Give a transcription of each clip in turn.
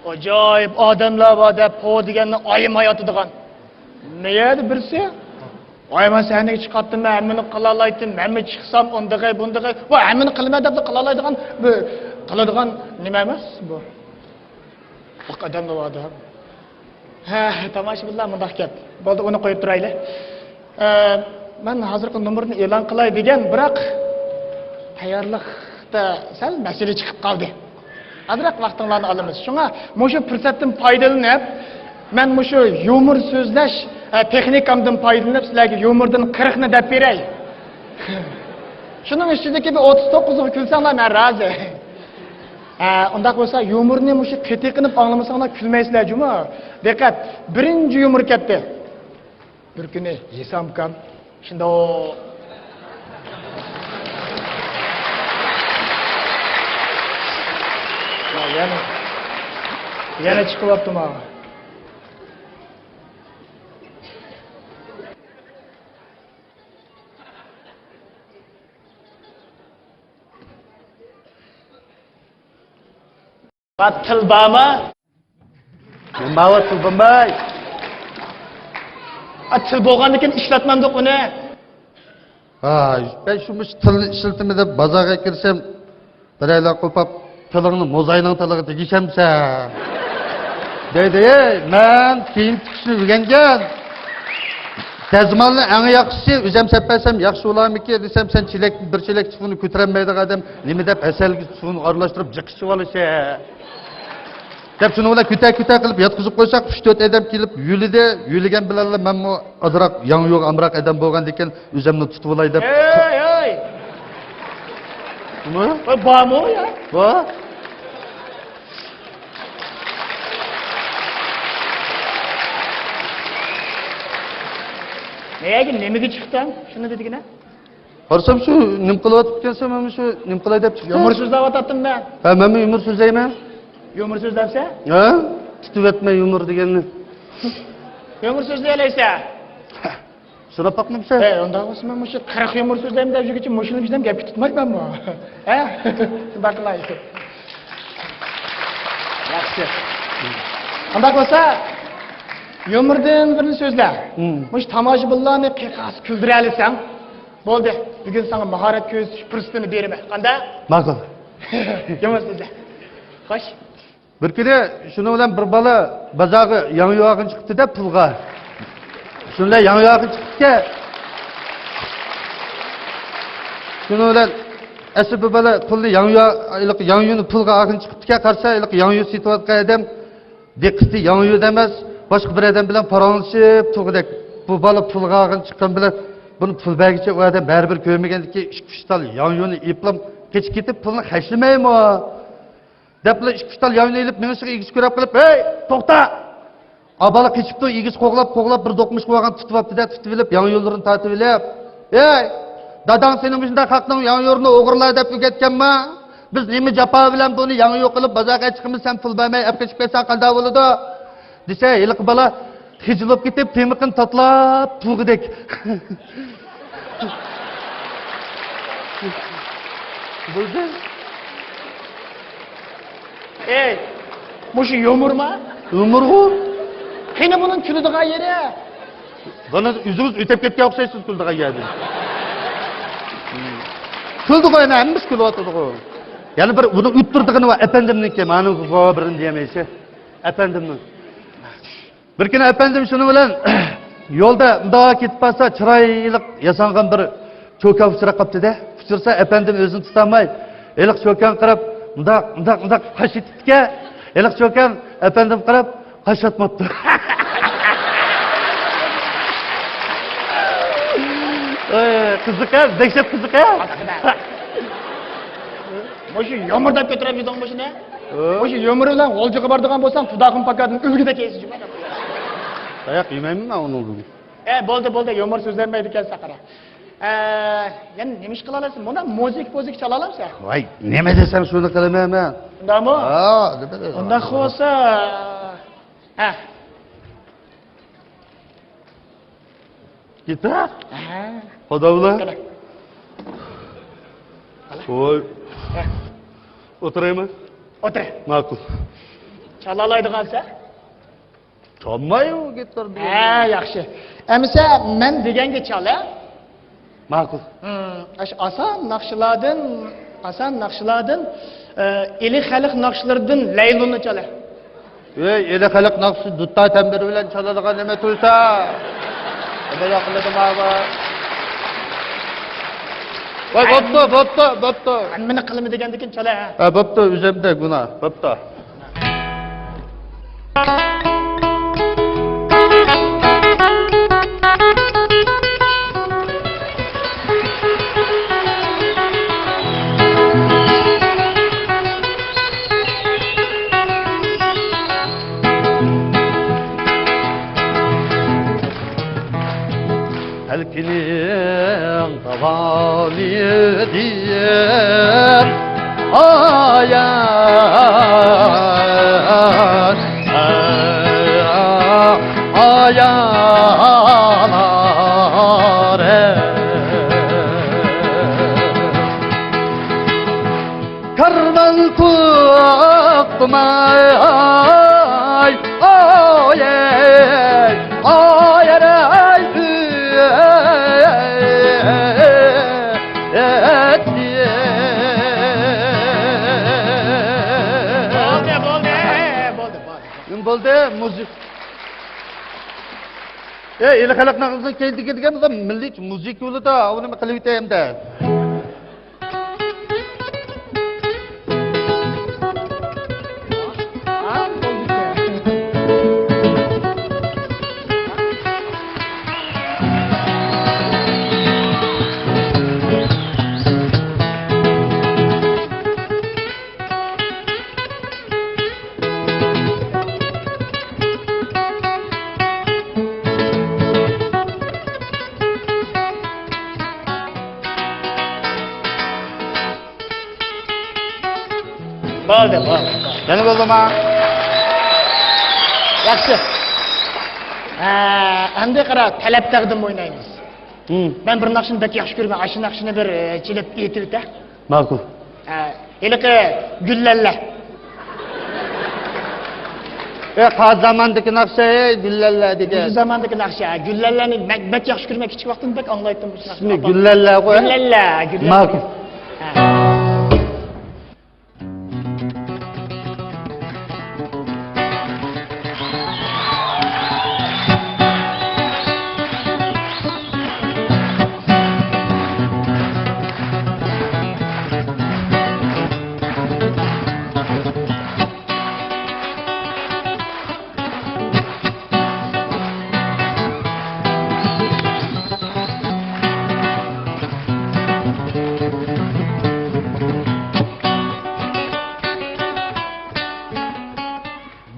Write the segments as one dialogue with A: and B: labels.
A: Acayip adamlar var da po deganni oyim hayotidgan. Neydi birisi? Oyman sahnaga chiqatdim, hammani qilalaydim, hamma chiqsam undag'ay bundag'ay. Va hammani qilma deb qilalaydigan bu qiladigan nima emas bu. Bu odamlar var da. Ha, tomoshabinlar mundaq gap. Bo'ldi, uni qo'yib turaylik. Men hozirgi nomerni e'lon qilay degan, biroq tayyorlikda sal masala chiqib qoldi. Azroq vaqtinglarni olamiz. Shunga mushu fursatdan foydalanib, men mushu yumor so'zlash texnikamdan foydalanib sizlarga yumordan 40 ni deb beray. Shuning ichidagi bir 39 ga kulsanglar men rozi. Undaq bo'lsa yumorni mushu qetiq qilib anglamasanglar kulmaysizlar juma. Diqqat, birinchi yumor ketdi. Bir kuni yesam kam shunda yana chiqyapti mana. Batil bama?
B: Men bawa tilbamay.
A: Til bo'lgandan ishlatmamdiq uni.
B: Ben şumuş til işiltimi de bazaga kirsem, biraylar qo'pab tilingni mo'zayning tiliga tegishamsa. Deydi, men keyin tikishni o'rgangan. Tazmonning eng yaxshisi o'zim sepasam yaxshi bo'larmiki desam, sen bir chelak suvni ko'tarolmaydigan odam nima deb asalga suvni aralashtirib jiqishib olishi. Deb shuni ular kuta qilib yotqizib qo'ysak, 3-4 odam kelib yuligan bilanlar men bu azroq yo'q amroq odam bo'lgan ekan, o'zimni tutib olay deb.
A: Ey.
B: Nima?
A: Bormi ya?
B: Bor.
A: Nimaga chiqding? Shuni dedigina.
B: Qarsam shu nim qilyotib ekansan, men shu nim qilay deb chiqdim.
A: Yumor so'zlayotdim men.
B: Ha, men yumor so'zlayman.
A: Yumor so'zlabsa?
B: Ha? Tutib etma yumor deganni.
A: Yumor so'zlaylaysa.
B: Shuna paqmamsa?
A: Unda bo'lsa men shu 40 yumor so'zlayman deb yurguncha mashina ichidan gap tutmaymanmi? Ha? Baqilay. Yaxshi. Unda bo'lsa yumordan birini so'zla. Mush tomoshabinlarni qiqas kuldira olasan. Bo'ldi. Bugun senga mahorat ko'rsatish fursatini beraman. Qanday?
B: Ma'qul.
A: Yumor so'zla. Xo'sh.
B: Bir kuni shuni bilan bir bola bozorga yangi yo'g'in chiqdi-da pulga. Shunday yangi yo'g'in chiqdi. Shuni bilan asli bir bola pulni yangi yo'ni pulga olgin chiqdi-ka, qarsa yangi yo'ni sotayotgan odam diqqati yangi yo'ni emas, boshqa bir odam bilan paranglashib turgudek. Bu bola pulga olgin chiqqan bilan buni pul bergicha u odam baribir ko'rmagandiki 2-3 tal yangi yo'ni iplam kechib ketib pulni hashlamaymi? Depli 2-3 tal yangi elib menisiga egiz ko'rab qilib, "Ey, to'xta!" Abala keçipti, egiz qo'g'lab bir do'qmish qo'ygan tutibdi-da, tutib olib, yangi yo'llarni tatib olib, "Ey, dadang sening bunda haqning yangi yo'lni o'g'irlar deb ketganmi? Biz nima jafo bilan buni yangi yo'l qilib bozorga chiqamiz, sen pul bermay olib ketib ketsan qanday bo'ladi?" desa, "Yiliq bola hijilib ketib, temiqini tatlab turg'idek." Bo'ldi.
A: Ey, mushu yumormi?
B: Yumormi?
A: Qani buning kuladigan yeri.
B: Bana yüzümüz ötep ketken o'xshaysiz kuldigan yerda. Kuldiga yana hammamiz kulyotdik. Yana bir buni o'ttirdigini va efendimniki, meni birini demaysiz. Efendimni. Bir kuni efendim shuni bilan yo'lda undoq ketib qolsa, chiroyli yasangan bir cho'kan uchrab qopti-da. Uchirsa efendim o'zini tutolmay, eliq cho'kan qarab, undaq qash etibdi-ka. Eliq cho'kan efendim qarab, qash atmabdi. Qiziq, dehshat qiziq.
A: Mushu yomg'irda ko'tarib yurgan mashina. Mushu yomg'ir bilan G'oljiga boradigan bo'lsam, Tudaqin pakatini ulgida kesib juma.
B: Oyoq yemayman men uni.
A: Bo'ldi, yomg'ir so'zlanmaydi ekan saqara. Yana nima ish qila olasan? Bunda muzik chala olamsan?
B: Voy, nima desam shuni qilaman men.
A: Undami?
B: Ha, nima?
A: Unda xo'sa. Ha.
B: Gitar? Xudolar. Voy. O'tiraymi?
A: O'tir.
B: Ma'qul.
A: Çalalaydıgansa?
B: Çalmayı o gitar bilen.
A: Yaxshi. Emisa men deganga chala.
B: Ma'qul.
A: Asan naqshlardan eli xalq naqshlardan Layluni chala.
B: Eli xalq naqshi dutta tambiri bilan çaladigan nima tursa. Nima yoqiladi ma'ba. Voy, bo'pti.
A: Meni qilma degandikin chala.
B: Bo'pti, o'zimda gunoh. Bo'pti. Halkinin tavani diyen ayalar karman tutmay bo'ldi muzik. Eli xalq naqshdan keldi deganda milliy muzik yo'lida uni nima qilib yetayapti?
A: Bo'ldi.
B: Yana bo'ldimi?
A: Yaxshi. Endi qara, talab taqdim o'ynaymiz. Ben bir naqshini bek yaxshi ko'raman. Aşı naqshini bir chilib aytib-da.
B: Ma'qul.
A: Eliqi gullalla.
B: Hozir zamondagi naqsha, gullalla degan.
A: Bu zamondagi naqsha, gullallarni bek yaxshi ko'raman. Kichik vaqtimda bek anglaydim bu naqshani.
B: Ismi gullalla qo'y.
A: Gullalla.
B: Ma'qul.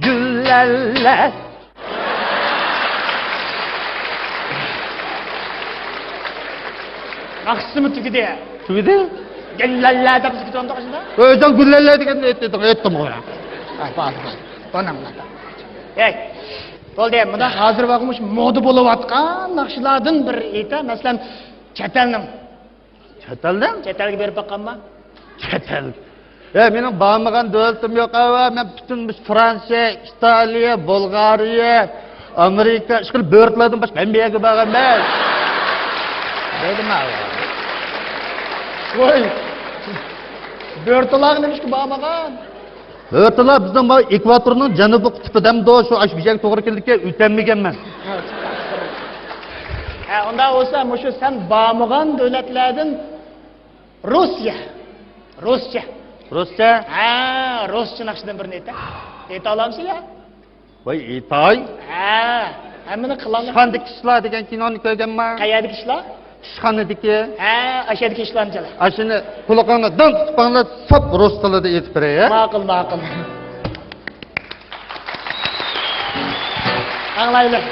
B: Güllalla.
A: Naqshimi tugidi.
B: Tugidi?
A: Gullalla deb siz ketanda qashida?
B: O'zing gullalla deganni aytdim qo'ya.
A: Ey, bo'ldi. Bunda hozir vaqtimiz moda bo'layotgan naqshlardan bir ayta, masalan, chatalning.
B: Chataldan?
A: Chatalga berib boqqanman.
B: Chatal. Mening bormagan davlatim yo'q ava. Men butun Fransiya, Italiya, Bolgariya, Amerika, ishqil bo'rtlardan boshqa hamma yerga borganman. Deydimi ava?
A: Voy. Bo'rtaloq nimishki bormagan?
B: Bo'rtaloq bizning bu ekvatorning janubiy qutbidan shu ashbijak to'g'ri keldikka o'tolmaganman.
A: Unda olsa, mushu sen bormagan davlatlardan Rossiya. Ruscha. Ruscha naqshidan birini ayta. Ayta olamsiz ya?
B: Voy, aytay.
A: Hammani qilamiz.
B: Shixondagi ishlar degan kinoni ko'rganman.
A: Qayerdagi ishlar?
B: Ishxonadagi.
A: Ashadagi ishlarni chala.
B: Ashini quloqini dan tutqanlar sap rus tilida aytib beray.
A: Ma'qul. Anglaylar.